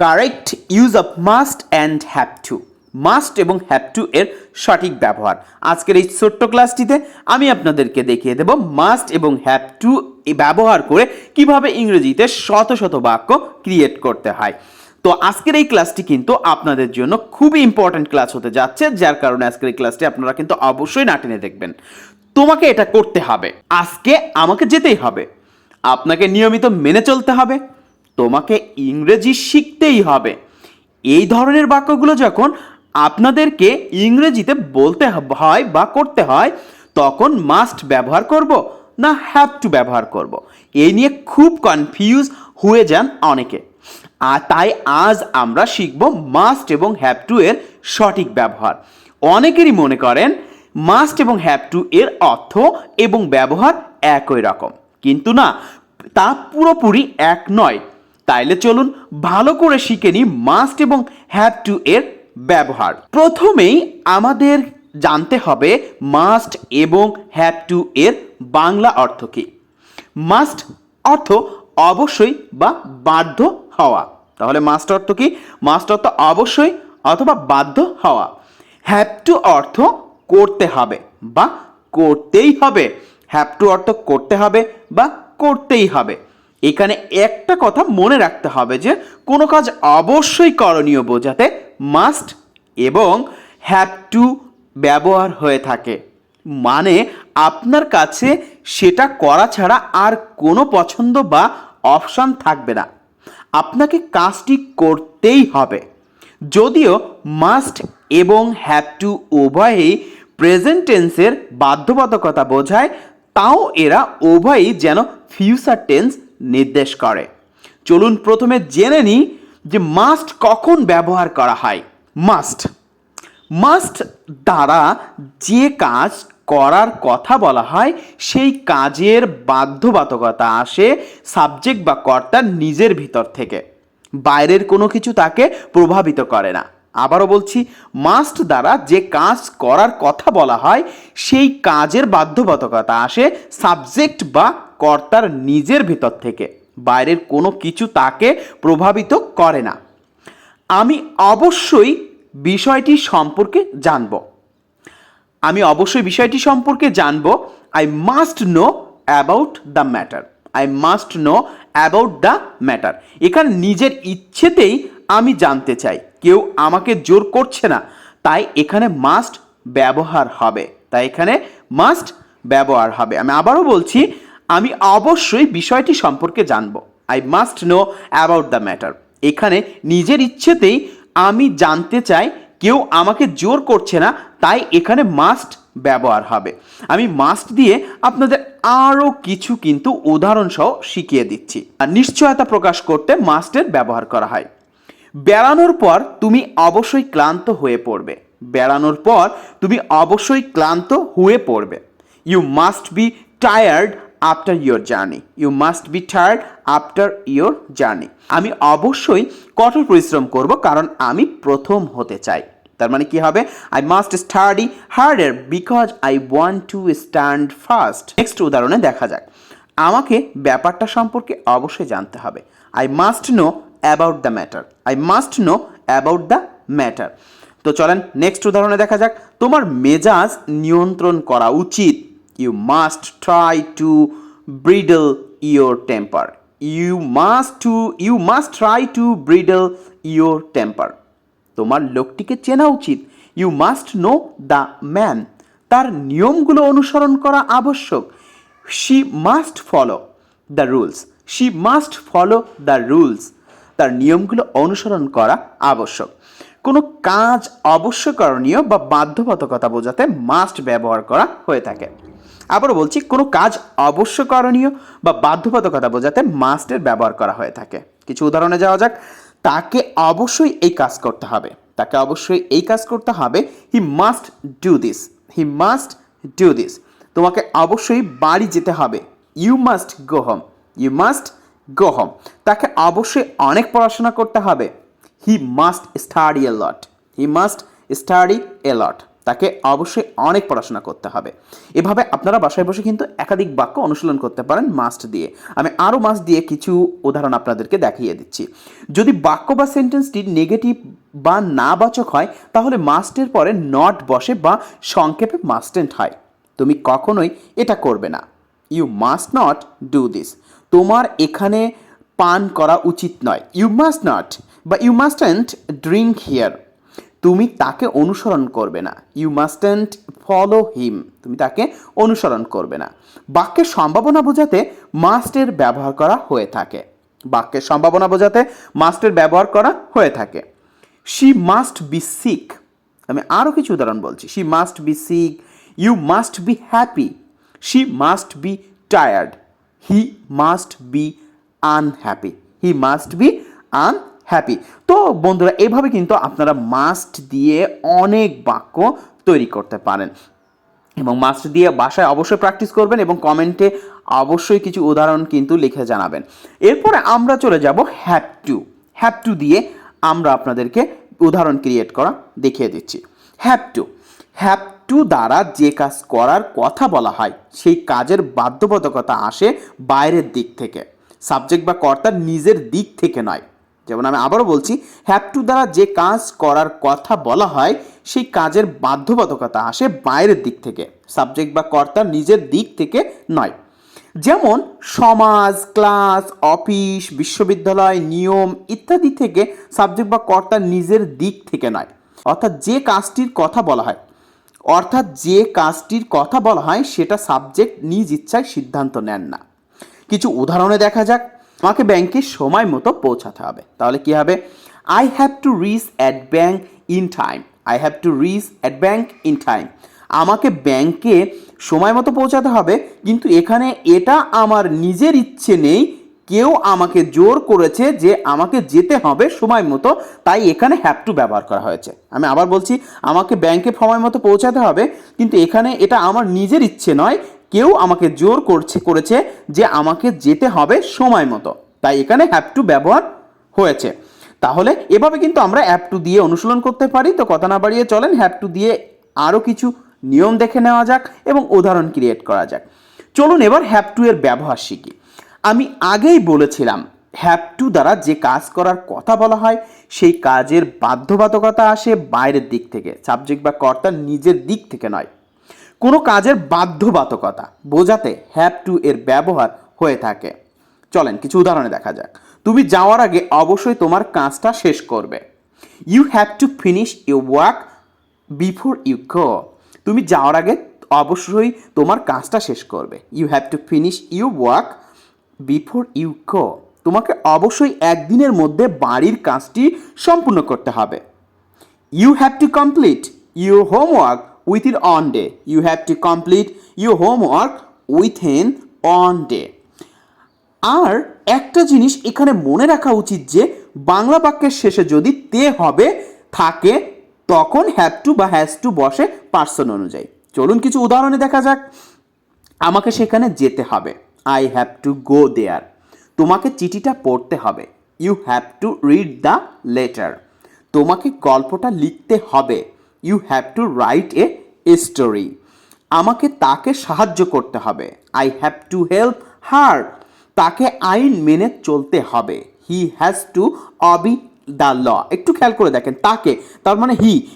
Correct use of must and have to. Must এবং have to এর সঠিক ব্যবহার আজকের এই ছোট্ট ক্লাসটিতে আমি আপনাদেরকে দেখিয়ে দেব মাস্ট এবং হ্যাভ টু ব্যবহার করে কিভাবে ইংরেজিতে শত শত বাক্য ক্রিয়েট করতে হয়। তো আজকের এই ক্লাসটি কিন্তু আপনাদের জন্য খুবই ইম্পর্টেন্ট ক্লাস হতে যাচ্ছে, যার কারণে আজকের এই ক্লাসটি আপনারা কিন্তু অবশ্যই না টেনে দেখবেন। তোমাকে এটা করতে হবে, আজকে আমাকে যেতেই হবে, আপনাকে নিয়মিত মেনে চলতে হবে, তোমাকে ইংরেজি শিখতেই হবে। এই ধরনের বাক্যগুলো যখন আপনাদেরকে ইংরেজিতে বলতে হয় বা করতে হয়, তখন মাস্ট ব্যবহার করব না হ্যাভ টু ব্যবহার করব, এই নিয়ে খুব কনফিউজ হয়ে যান অনেকে। আর তাই আজ আমরা শিখব মাস্ট এবং হ্যাভ টু এর সঠিক ব্যবহার। অনেকেরই মনে করেন মাস্ট এবং হ্যাভ টু এর অর্থ এবং ব্যবহার একই রকম, কিন্তু না, তা পুরোপুরি এক নয়। তাইলে চলুন ভালো করে শিখে নিই মাস্ট এবং হ্যাভ টু এর ব্যবহার। প্রথমেই আমাদের জানতে হবে মাস্ট এবং হ্যাভ টু এর বাংলা অর্থ কী। মাস্ট অর্থ অবশ্যই বা বাধ্য হওয়া। তাহলে মাস্ট অর্থ কি? মাস্ট অর্থ অবশ্যই অথবা বাধ্য হওয়া। হ্যাভ টু অর্থ করতে হবে বা করতেই হবে। হ্যাভ টু অর্থ করতে হবে বা করতেই হবে। এখানে একটা কথা মনে রাখতে হবে যে কোনো কাজ অবশ্যই করণীয় বোঝাতে মাস্ট এবং হ্যাভ টু ব্যবহার হয়ে থাকে। মানে আপনার কাছে সেটা করা ছাড়া আর কোনো পছন্দ বা অপশান থাকবে না, আপনাকে কাজটি করতেই হবে। যদিও মাস্ট এবং হ্যাভ টু উভয়ই প্রেজেন্ট টেন্সের বাধ্যবাধকতা বোঝায়, তাও এরা উভয়ই যেন ফিউচার টেন্স নির্দেশ করে। চলুন প্রথমে জেনে নিই যে মাস্ট কখন ব্যবহার করা হয়। মাস্ট দ্বারা যে কাজ করার কথা বলা হয় সেই কাজের বাধ্যবাধকতা আসে সাবজেক্ট বা কর্তার নিজের ভিতর থেকে, বাইরের কোনো কিছু তাকে প্রভাবিত করে না। আবারও বলছি, মাস্ট দ্বারা যে কাজ করার কথা বলা হয় সেই কাজের বাধ্যবাধকতা আসে সাবজেক্ট বা কর্তার নিজের ভিতর থেকে, বাইরের কোনো কিছু তাকে প্রভাবিত করে না। আমি অবশ্যই বিষয়টি সম্পর্কে জানব। I must know about the matter. এখানে নিজের ইচ্ছেতেই আমি জানতে চাই, কেউ আমাকে জোর করছে না, তাই এখানে মাস্ট ব্যবহার হবে। আমি আবারও বলছি, আমি অবশ্যই বিষয়টি সম্পর্কে জানবো। I must know about the matter. এখানে নিজের ইচ্ছেতেই আমি জানতে চাই, কেউ আমাকে জোর করছে না, তাই এখানে মাস্ট ব্যবহার হবে। আমি মাস্ট দিয়ে আপনাদের আরও কিছু কিন্তু উদাহরণ সহ শিখিয়ে দিচ্ছি। আর নিশ্চয়তা প্রকাশ করতে মাস্টের ব্যবহার করা হয়। বেড়ানোর পর তুমি অবশ্যই ক্লান্ত হয়ে পড়বে। You must be tired after your journey. আমি অবশ্যই কঠোর পরিশ্রম করব, কারণ আমি প্রথম হতে চাই। তার মানে কি হবে? I must study harder because I want to stand first. Next উদাহরণে দেখা যাক। আমাকে ব্যাপারটা সম্পর্কে অবশ্যই জানতে হবে। I must know about the matter. তো চলেন নেক্সট উদাহরণে দেখা যাক। তোমার মেজাজ নিয়ন্ত্রণ করা উচিত। You must try to bridle your temper. তোমার লোকটিকে চেনা উচিত। You must know the man. তার নিয়মগুলো অনুসরণ করা আবশ্যক। She must follow the rules. তার নিয়মগুলো অনুসরণ করা আবশ্যক। কোনো কাজ অবশ্যকরণীয় বা বাধ্যবাধকতা বোঝাতে মাস্ট ব্যবহার করা হয়ে থাকে। আবারও বলছি, কোনো কাজ অবশ্যকরণীয় বা বাধ্যবাধকতা বোঝাতে মাস্টের ব্যবহার করা হয়ে থাকে। কিছু উদাহরণে যাওয়া যাক। তাকে অবশ্যই এই কাজ করতে হবে। He must do this. তোমাকে অবশ্যই বাড়ি যেতে হবে। You must go home. তাকে অবশ্যই অনেক পড়াশোনা করতে হবে। He must study a lot. তাকে অবশ্যই অনেক পড়াশোনা করতে হবে। এভাবে আপনারা বাসায় বসে কিন্তু একাধিক বাক্য অনুশীলন করতে পারেন মাস্ট দিয়ে। আমি আরও মাস্ট দিয়ে কিছু উদাহরণ আপনাদেরকে দেখিয়ে দিচ্ছি। যদি বাক্য বা সেন্টেন্সটি নেগেটিভ বা নাবাচক হয় তাহলে মাস্টের পরে নট বসে বা সংক্ষেপে মাস্টেন্ট হয়। তুমি কখনোই এটা করবে না। You must not do this. তোমার এখানে পান করা উচিত নয়। ইউ মাস্ট নট বা ইউ মাস্টন্ট ড্রিঙ্ক হিয়ার। তুমি তাকে অনুসরণ করবে না। You mustn't follow him. তুমি তাকে অনুসরণ করবে না। বাক্যের সম্ভাবনা বোঝাতে মাস্টের ব্যবহার করা হয়ে থাকে। বাক্যের সম্ভাবনা বোঝাতে মাস্টের ব্যবহার করা হয়ে থাকে। She must be sick. আমি আরও কিছু উদাহরণ বলছি। She must be sick. You must be happy. She must be tired. He must be unhappy. He must be unhappy. তো বন্ধুরা, এভাবে কিন্তু আপনারা মাস্ট দিয়ে অনেক বাক্য তৈরি করতে পারেন এবং মাস্ট দিয়ে বাসায় অবশ্যই প্র্যাকটিস করবেন এবং কমেন্টে অবশ্যই কিছু উদাহরণ কিন্তু লিখে জানাবেন। এরপরে আমরা চলে যাব হ্যাভ টু। হ্যাভ টু দিয়ে আমরা আপনাদেরকে উদাহরণ ক্রিয়েট করা দেখিয়ে দিচ্ছি। Have to. হ্যাভ টু দ্বারা যে কাজ করার কথা বলা হয় সেই কাজের বাধ্যবাধকতা আসে বাইরের দিক থেকে, সাবজেক্ট বা কর্তার নিজের দিক থেকে নয়। যেমন আমি আবারও বলছি, হ্যাভ টু দ্বারা যে কাজ করার কথা বলা হয় সেই কাজের বাধ্যবাধকতা আসে বাইরের দিক থেকে, সাবজেক্ট বা কর্তার নিজের দিক থেকে নয়। যেমন সমাজ, ক্লাস, অফিস, বিশ্ববিদ্যালয়, নিয়ম ইত্যাদি থেকে সাবজেক্ট বা কর্তার নিজের দিক থেকে নয়। অর্থাৎ যে কাজটির কথা বলা হয় সেটা সাবজেক্ট নিজ ইচ্ছায় সিদ্ধান্ত নেন না। কিছু উদাহরণে দেখা যাক। আমাকে ব্যাংকে সময় মতো পৌঁছাতে হবে। তাহলে কি হবে? I have to reach at bank in time. I have to reach at bank in time. আমাকে ব্যাংকে সময় মতো পৌঁছাতে হবে, কিন্তু এখানে এটা আমার নিজের ইচ্ছে নেই, কেউ আমাকে জোর করেছে যে আমাকে যেতে হবে সময় মতো, তাই এখানে হ্যাভ টু ব্যবহার করা হয়েছে। আমি আবার বলছি, আমাকে ব্যাংকে সময় মতো পৌঁছাতে হবে, কিন্তু এখানে এটা আমার নিজের ইচ্ছে নয়, কেউ আমাকে জোর করেছে যে আমাকে যেতে হবে সময় মতো, তাই এখানে হ্যাভ টু ব্যবহার হয়েছে। তাহলে এভাবে কিন্তু আমরা হ্যাভ টু দিয়ে অনুশীলন করতে পারি। তো কথা না বাড়িয়ে চলেন হ্যাভ টু দিয়ে আরও কিছু নিয়ম দেখে নেওয়া যাক এবং উদাহরণ ক্রিয়েট করা যাক। চলুন এবার হ্যাভ টু এর ব্যবহার শিখি। আমি আগেই বলেছিলাম, হ্যাভ টু দ্বারা যে কাজ করার কথা বলা হয় সেই কাজের বাধ্যবাধকতা আসে বাইরের দিক থেকে, সাবজেক্ট বা কর্তার নিজের দিক থেকে নয়। কোনো কাজের বাধ্যবাধকতা বোঝাতে হ্যাভ টু এর ব্যবহার হয়ে থাকে। চলেন কিছু উদাহরণে দেখা যাক। তুমি যাওয়ার আগে অবশ্যই তোমার কাজটা শেষ করবে। You have to finish your work before you go. তুমি যাওয়ার আগে অবশ্যই তোমার কাজটা শেষ করবে। You have to finish your work before you go. তোমাকে অবশ্যই একদিনের মধ্যে বাড়ির কাজটি সম্পূর্ণ করতে হবে। You have to complete your homework within one day. You have to complete your homework within one day. আর একটা জিনিস এখানে মনে রাখা উচিত যে বাংলা বাক্যের শেষে যদি তে হবে থাকে তখন হ্যাভ টু বা হ্যাজ টু বসে পার্সন অনুযায়ী। চলুন কিছু উদাহরণে দেখা যাক। আমাকে সেখানে যেতে হবে। I have to go there. তোমাকে চিঠিটা পড়তে হবে। You have to read the letter. তোমাকে গল্পটা লিখতে হবে। You have to write a story. আমাকে তাকে সাহায্য করতে হবে। I have to help her. তাকে আইন মেনে চলতে হবে। He has to obey the law. একটু খেয়াল করে দেখেন, তাকে তার মানে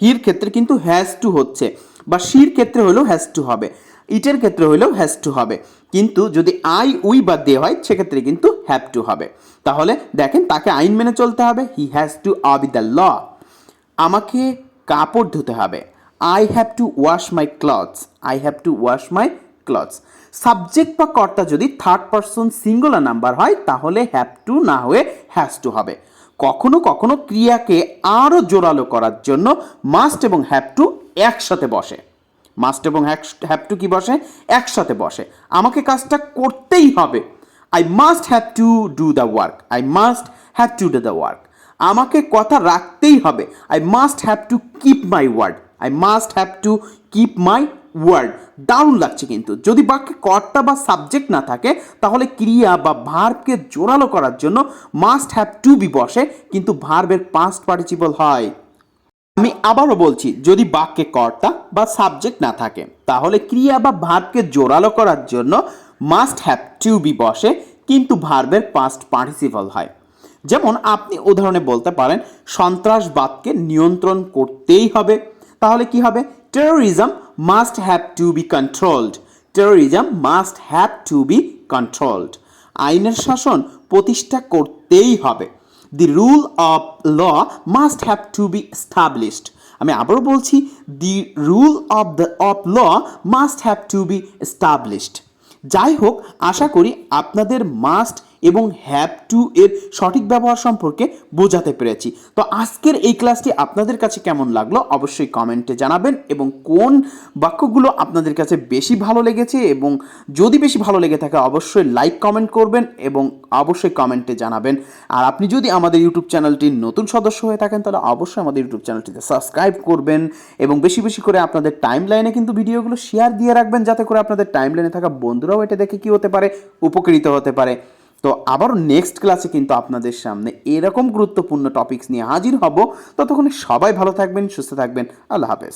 হির ক্ষেত্রে কিন্তু হ্যাজ টু হচ্ছে, বা শির ক্ষেত্রে হলেও হ্যাজ টু হবে, ইটের ক্ষেত্রে হলেও হ্যাজ টু হবে, কিন্তু যদি আই উই বা দে হয় সেক্ষেত্রে কিন্তু হ্যাভ টু হবে। তাহলে দেখেন, তাকে আইন মেনে চলতে হবে। He has to obey the law. আমাকে কাপড় ধুতে হবে। I have to wash my clothes. I have to wash my clothes. Subject বা কর্তা যদি থার্ড পারসন সিঙ্গুলার নাম্বার হয় তাহলে হ্যাভ টু না হয়ে হ্যাজ টু হবে। কখনো কখনো ক্রিয়াকে আরও জোরালো করার জন্য মাস্ট এবং হ্যাভ টু একসাথে বসে। মাস্ট এবং হ্যাভ টু কি বসে? একসাথে বসে। আমাকে কাজটা করতেই হবে। I must have to do the work. I must have to do the work. আমাকে কথা রাখতেই হবে। I must have to keep my word. I must have to keep my word. দারুণ লাগছে কিন্তু। যদি বাক্যে কর্তা বা সাবজেক্ট না থাকে তাহলে ক্রিয়া বা ভার্বকে জোরালো করার জন্য মাস্ট হ্যাভ টু বি বসে, কিন্তু ভার্বের পাস্ট পার্টিসিপল হয়। আমি আবারও বলছি, যদি বাক্যে কর্তা বা সাবজেক্ট না থাকে তাহলে ক্রিয়া বা ভার্বকে জোরালো করার জন্য মাস্ট হ্যাভ টু বি বসে, কিন্তু ভার্বের পাস্ট পার্টিসিপল হয়। যেমন আপনি উদাহরণে বলতে পারেন সন্ত্রাসবাদকে নিয়ন্ত্রণ করতেই হবে, তাহলে কি হবে? Terrorism must have to be controlled. Terrorism must have to be controlled. আইনের শাসন প্রতিষ্ঠা করতেই হবে। The rule of law must have to be established. আমি আবারও বলছি, the rule of law must have to be established. যাই হোক, আশা করি আপনাদের মাস্ট এবং হ্যাভ টু এর সঠিক ব্যবহার সম্পর্কে বোঝাতে পেরেছি। তো আজকের এই ক্লাসটি আপনাদের কাছে কেমন লাগলো অবশ্যই কমেন্টে জানাবেন, এবং কোন বাক্যগুলো আপনাদের কাছে বেশি ভালো লেগেছে, এবং যদি বেশি ভালো লেগে থাকে অবশ্যই লাইক কমেন্ট করবেন এবং অবশ্যই কমেন্টে জানাবেন। আর আপনি যদি আমাদের ইউটিউব চ্যানেলটির নতুন সদস্য হয়ে থাকেন তাহলে অবশ্যই আমাদের ইউটিউব চ্যানেলটিতে সাবস্ক্রাইব করবেন, এবং বেশি বেশি করে আপনাদের টাইম লাইনে কিন্তু ভিডিওগুলো শেয়ার দিয়ে রাখবেন, যাতে করে আপনাদের টাইম লাইনে থাকা বন্ধুরাও এটা দেখে কি হতে পারে, উপকৃত হতে পারে। তো আবারও নেক্সট ক্লাসে কিন্তু আপনাদের সামনে এরকম গুরুত্বপূর্ণ টপিকস নিয়ে হাজির হব। ততক্ষণে সবাই ভালো থাকবেন, সুস্থ থাকবেন। আল্লাহ হাফেজ।